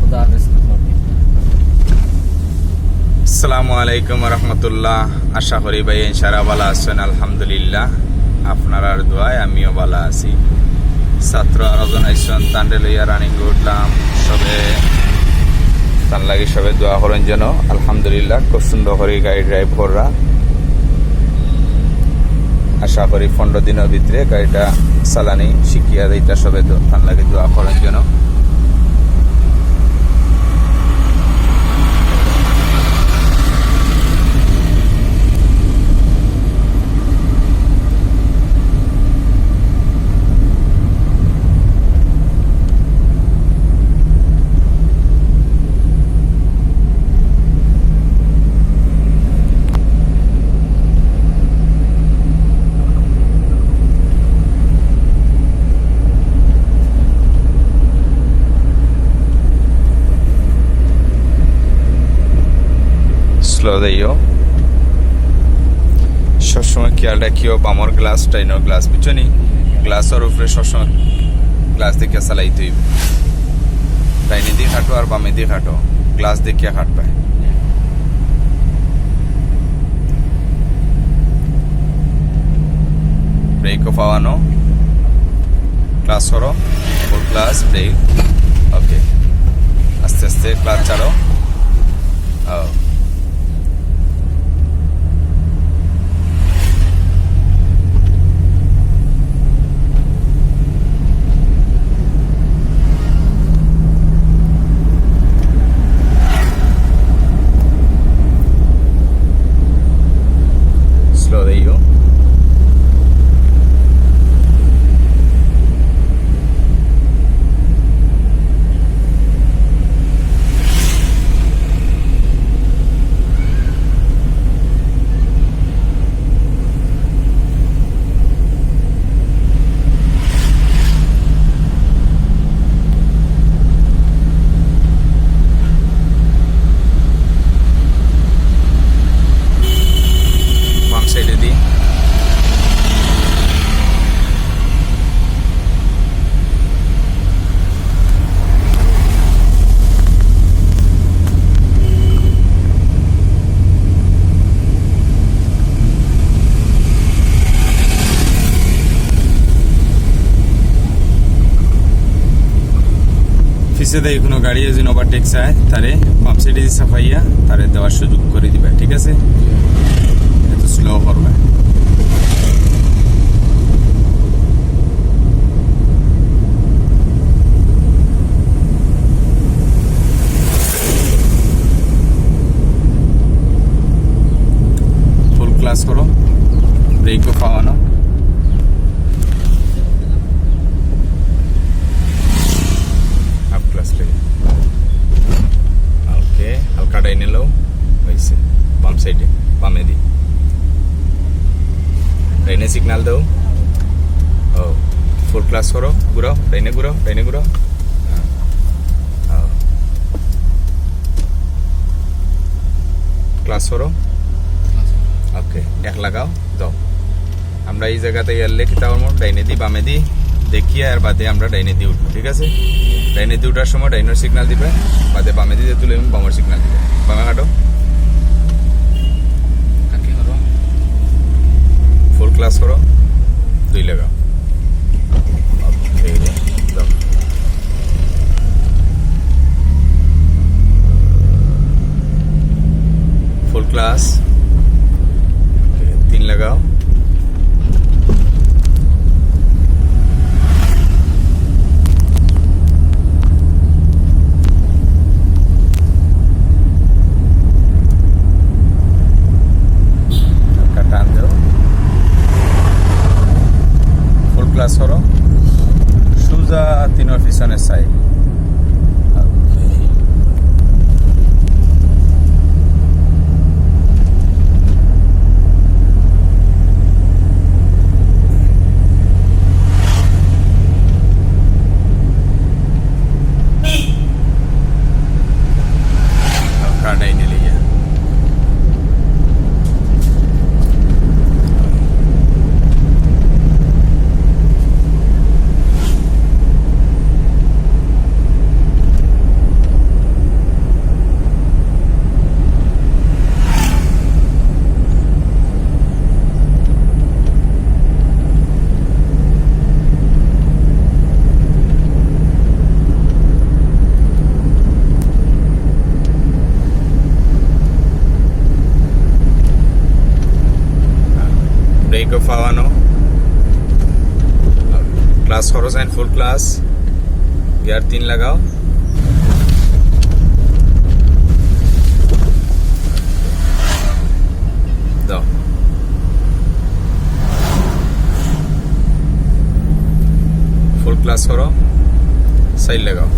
খুদা হাফেজ। আসসালামু আলাইকুম রহমতুল্লাহ। আশা করি ভাই ইনশাআল্লাহ ভালো আছেন। আলহামদুলিল্লাহ আপনার দোয়ায় আমিও ভালো আছি। ছাত্র আরজন আইসন তান্ডে লইয়া রানিং উঠলাম, সবে তান লাগে সবে দোয়া করেন যেন। আলহামদুলিল্লাহ খুব সুন্দর করে গাড়ি ড্রাইভ করা। আশা করি 15 দিনের ভিতরে গাড়িটা চালানি শিখিয়া দিইটা সবে তান লাগে দোয়া করেন যেন। স্লো দিও, সবসময় খেয়াল রাখিও বামর গ্লাস টাইনর গ্লাস বুঝছনি, গ্লাসের উপরে সবসময় গ্লাস দেখে চালাইতে হইব। ডাইনে দিয়ে হাঁটো আর বামে দিয়ে হাঁটো, গ্লাস দেখিয়া হাঁটবে। ব্রেকও পাওয়ানো, ক্লাস করো, ফুল ক্লাস ব্রেক। ওকে, আস্তে আস্তে ক্লাস ছাড়ো। স্লো দিও। সাইডে দিই। পিছে দেয় কোনো গাড়ি যদি ওভারটেক চায় তারে পাম্প সাইডে দিয়ে সাফাইয়া তারে দেওয়ার সুযোগ করে দিবে, ঠিক আছে? এত স্লো করবে। ফুল ক্লাস করো, ব্রেকও খাওয়ানো। আপ ক্লাস লেগে ওকে, হালকা ডাইনে লো হয়েছে। পাম্প সাইডে বামে দি, ডাইনে সিগনাল দাও। ও ফুল ক্লাস করো, ঘুরাও, ডাইনে ঘুরাও, ডাইনে ঘুরাও। ক্লাস করো, ওকে, এক লাগাও দাও। আমরা এই জায়গাতে এলে কি তাও ডাইনে দি বামে দি দেখিয়ে আর বাদে আমরা ডাইনে দিয়ে উঠবো, ঠিক আছে? ডাইনে দিয়ে উঠার সময় ডাইনের সিগনাল দিবে, বাদে বামে দিয়ে তুলে বামের সিগনাল দিবে। বামে হাঁটো, ফুল ক্লাস করো, 2 লাগাও। ফুল ক্লাস 3 লাগাও। টান দাও, ফুল ক্লাস করো, ব্রেকও পাওয়ানো, ক্লাস খরচ আইন ফুল ক্লাস, গিয়ার 3 লাগাও, দাও, ফুল ক্লাস করো, সাইড লাগাও।